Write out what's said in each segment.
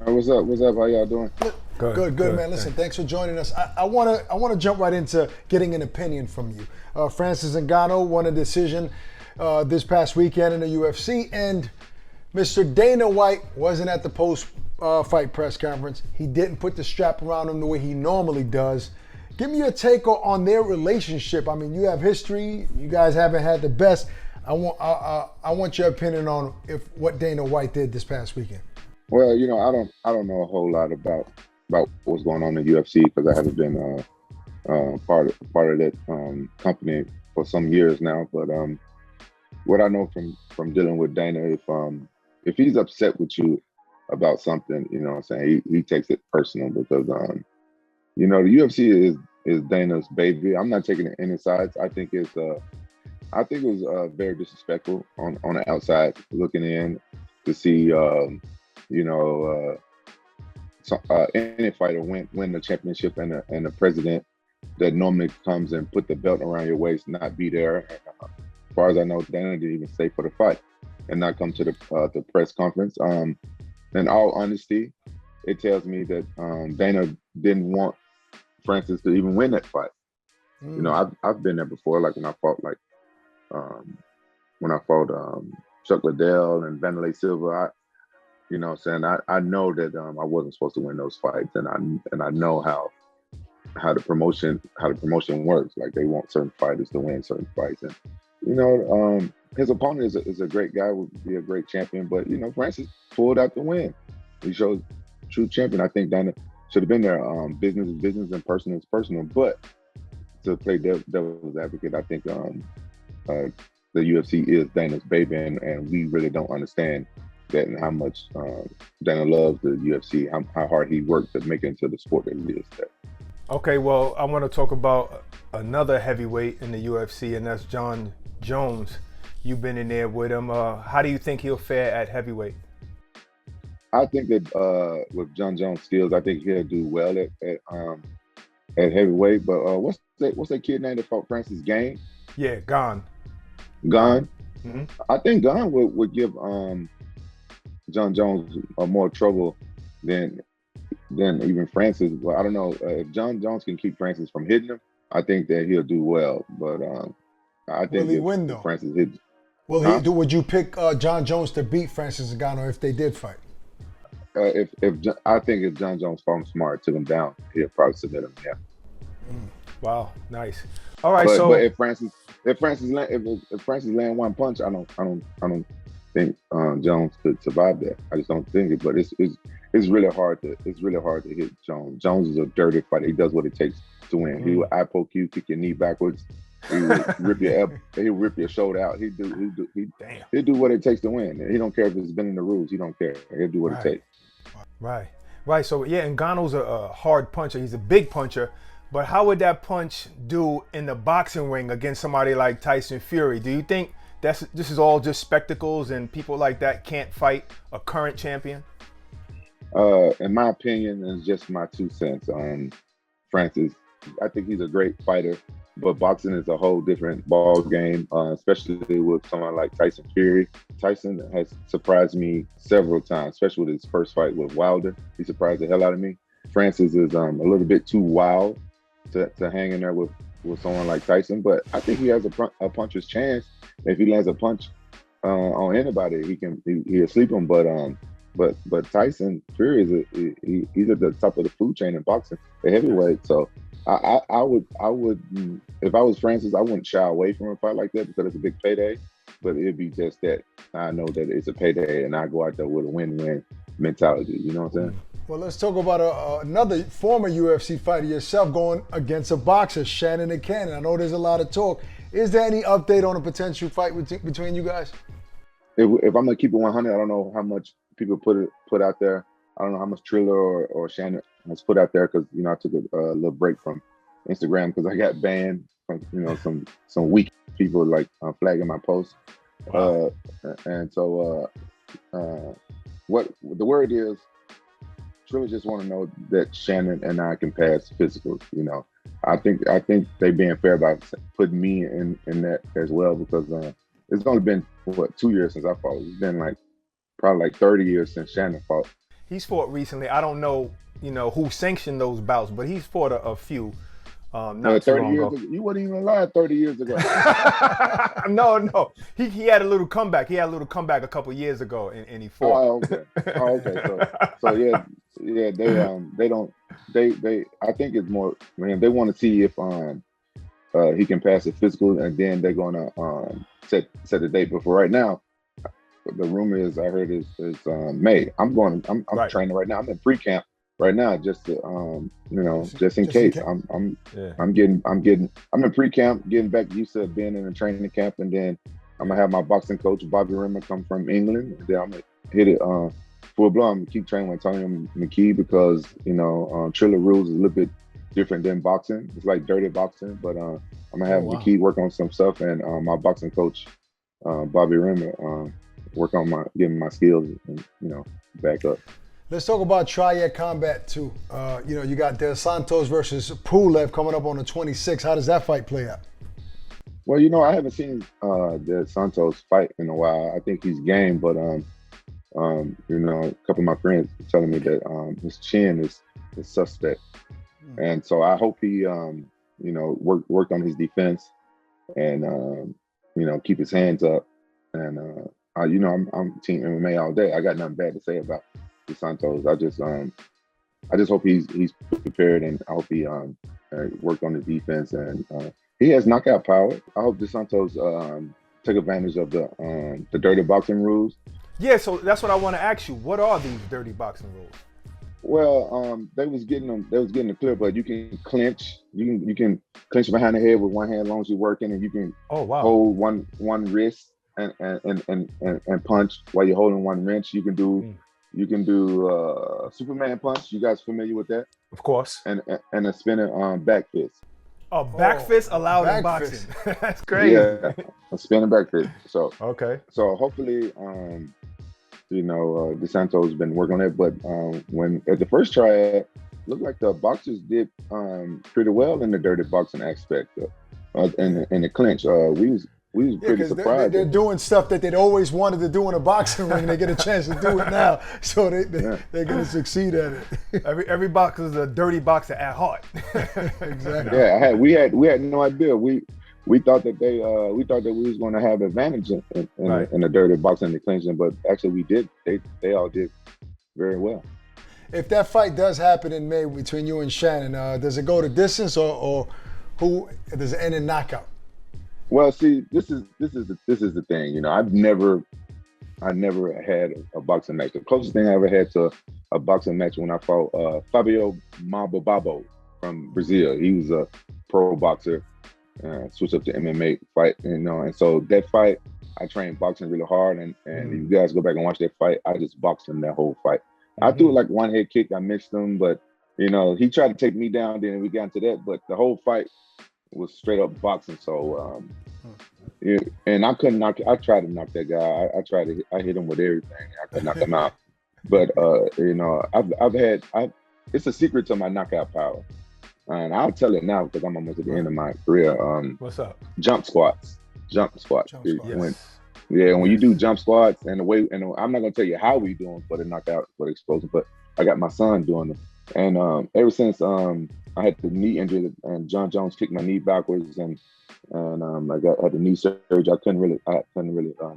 What's up? What's up? How y'all doing? Good, man. Listen, thanks for joining us. I wanna jump right into getting an opinion from you. Francis Ngannou won a decision this past weekend in the UFC, and Mr. Dana White wasn't at the post-fight press conference. He didn't put the strap around him the way he normally does. Give me your take on their relationship. I mean, you have history. You guys haven't had the best. I want your opinion on what Dana White did this past weekend. Well, I don't know a whole lot about what's going on in the UFC because I haven't been part of that company for some years now. But what I know from dealing with Dana, if he's upset with you about something, you know what I'm saying, he takes it personal because the UFC is Dana's baby. I'm not taking it any sides. I think it was very disrespectful on the outside looking in to see any fighter win the championship and the president that normally comes and put the belt around your waist not be there. And, as far as I know, Dana didn't even stay for the fight and not come to the press conference. In all honesty, it tells me that Dana didn't want Francis to even win that fight. You know, I've been there before, like when I fought Chuck Liddell and Vanderlei Silva. You know what I'm saying? I know that I wasn't supposed to win those fights, and I know how the promotion works. Like they want certain fighters to win certain fights, and his opponent is a great guy, would be a great champion, but Francis pulled out the win. He showed true champion. I think Dana should have been there. Business is business and personal is personal, but to play devil's advocate, I think the UFC is Dana's baby, and we really don't understand that and how much Dana loves the UFC, how hard he worked to make it into the sport that it is today. Okay, well, I want to talk about another heavyweight in the UFC, and that's Jon Jones. You've been in there with him. How do you think he'll fare at heavyweight? I think that with Jon Jones' skills, I think he'll do well at heavyweight. But what's that kid name that fought Francis Game? Yeah, Gane. Mm-hmm. I think Gane would give Jon Jones more trouble than even Francis. Well, I don't know if Jon Jones can keep Francis from hitting him. I think that he'll do well. But I think will he win though? Francis hits. Would you pick Jon Jones to beat Francis Ngannou if they did fight? I think if Jon Jones fought him smart, took him down, he'll probably submit him. Yeah. Wow, nice. All right, but if Francis land one punch, I don't think Jones could survive that. I just don't think it. But it's really hard to hit Jones. Jones is a dirty fighter. He does what it takes to win. He will eye poke you, kick your knee backwards. He will he'll rip your shoulder out. He'll do what it takes to win. He don't care if it's been in the rules. He don't care. He'll do what it takes. Right. So yeah, Ngannou's a hard puncher. He's a big puncher. But how would that punch do in the boxing ring against somebody like Tyson Fury? Do you think this is all just spectacles and people like that can't fight a current champion? In my opinion, and just my 2 cents on Francis, I think he's a great fighter, but boxing is a whole different ball game, especially with someone like Tyson Fury. Tyson has surprised me several times, especially with his first fight with Wilder. He surprised the hell out of me. Francis is a little bit too wild to hang in there with someone like Tyson, but I think he has a puncher's chance. If he lands a punch on anybody, he'll sleep him. But Tyson Fury he's at the top of the food chain in boxing, the heavyweight. So I would if I was Francis, I wouldn't shy away from a fight like that because it's a big payday. But it'd be just that I know that it's a payday, and I go out there with a win-win mentality. You know what I'm saying? Well, let's talk about another former UFC fighter yourself going against a boxer, Shannon Cannon. I know there's a lot of talk. Is there any update on a potential fight between you guys? If I'm gonna keep it 100, I don't know how much people put out there. I don't know how much Triller or Shannon has put out there because I took a little break from Instagram because I got banned from some weak people like flagging my posts. Wow. And so what the word is. Really just want to know that Shannon and I can pass physicals. I think they being fair by putting me in that as well because it's only been 2 years since I fought. It's been probably 30 years since Shannon fought. He's fought recently. I don't know, who sanctioned those bouts, but he's fought a few. Not too 30 long years ago. ago. You wasn't even alive 30 years ago. No. He had a little comeback. He had a little comeback a couple years ago, and he fought. Oh, okay. So yeah. They don't. They. I think it's more. Man, they want to see if he can pass the physical, and then they're gonna set the date. But for right now, the rumor is I heard is May. I'm Right. training right now. I'm in pre-camp right now, just to just in case. I'm in pre-camp, getting back used to being in a training camp, and then I'm gonna have my boxing coach Bobby Rimmer come from England, and then I'm gonna hit it full blown. I'm gonna keep training with Tony McKee because Triller rules is a little bit different than boxing. It's like dirty boxing, but I'm gonna have McKee work on some stuff, and my boxing coach Bobby Rimmer work on getting my skills and back up. Let's talk about Triad Combat too. You got Dos Santos versus Pulev coming up on the 26th. How does that fight play out? Well, I haven't seen Dos Santos fight in a while. I think he's game, but a couple of my friends are telling me that his chin is suspect, and so I hope he worked on his defense and keep his hands up. And I'm team MMA all day. I got nothing bad to say about Dos Santos. I just hope he's prepared, and I hope he worked on the defense, and he has knockout power. I hope Dos Santos took advantage of the dirty boxing rules. Yeah, so that's what I want to ask you. What are these dirty boxing rules? Well, they was getting the clear, but you can clinch. You can clinch behind the head with one hand as long as you're working, and you can hold one wrist and punch while you're holding one wrench. You can do Superman punch. You guys familiar with that? Of course. And a spinning back fist. Oh, back fist allowed in boxing. That's crazy. Yeah, a spinning back fist. So okay. So hopefully, Dos Santos has been working on it. But when at the first triad, looked like the boxers did pretty well in the dirty boxing aspect in the clinch. We was pretty surprised. They're doing stuff that they'd always wanted to do in a boxing ring. They get a chance to do it now, so they're going to succeed at it. Every boxer is a dirty boxer at heart. Exactly. Yeah, we had no idea. We thought that we was going to have advantage in the dirty boxing and the clinching, but actually we did. They all did very well. If that fight does happen in May between you and Shannon, does it go to distance or who does it end in knockout? Well, see, this is the thing. I never had a boxing match. The closest thing I ever had to a boxing match when I fought Fabio Mabobabo from Brazil. He was a pro boxer, switched up to MMA fight, and so that fight, I trained boxing really hard, and if you guys go back and watch that fight, I just boxed him that whole fight. I threw like one head kick, I missed him, but he tried to take me down, then we got into that, but the whole fight was straight up boxing. So and I couldn't knock. I tried to knock that guy. I hit him with everything. I couldn't knock him out. But it's a secret to my knockout power, and I'll tell it now because I'm almost at the end of my career. What's up? Jump squats. When you do jump squats, and I'm not gonna tell you how we do them for the knockout, for the explosion, but I got my son doing them, and ever since I had the knee injury, and John Jones kicked my knee backwards, and I had the knee surgery. I couldn't really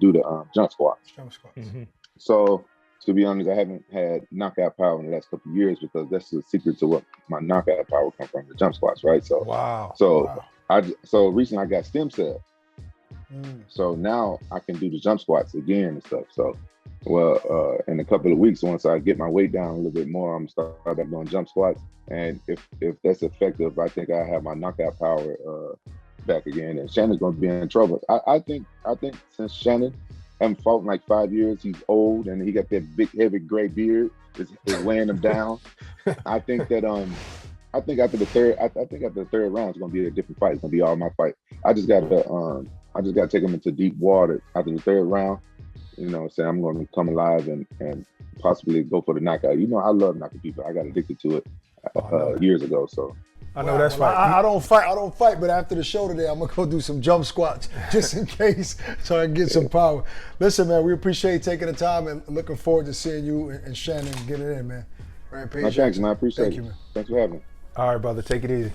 do the jump squats. Mm-hmm. So to be honest, I haven't had knockout power in the last couple of years because that's the secret to what my knockout power come from, the jump squats, right? So So recently I got stem cells. So now I can do the jump squats again and stuff. So in a couple of weeks, once I get my weight down a little bit more, I'm gonna start back doing jump squats. And if that's effective, I think I have my knockout power back again. And Shannon's gonna be in trouble. I think since Shannon haven't fought in like 5 years, he's old and he got that big heavy gray beard is weighing him down. I think that after the third round, it's gonna be a different fight. It's gonna be all my fight. I just gotta take him into deep water after the third round. Say I'm gonna come alive and possibly go for the knockout. I love knocking people. I got addicted to it years ago. So I know that's right. I don't fight, but after the show today, I'm gonna go do some jump squats just in case, so I can get some power. Listen, man, we appreciate you taking the time and looking forward to seeing you and Shannon get it in, man. Rampage. Thanks, man. I appreciate Thank it. you, man. Thanks for having me. All right, brother. Take it easy.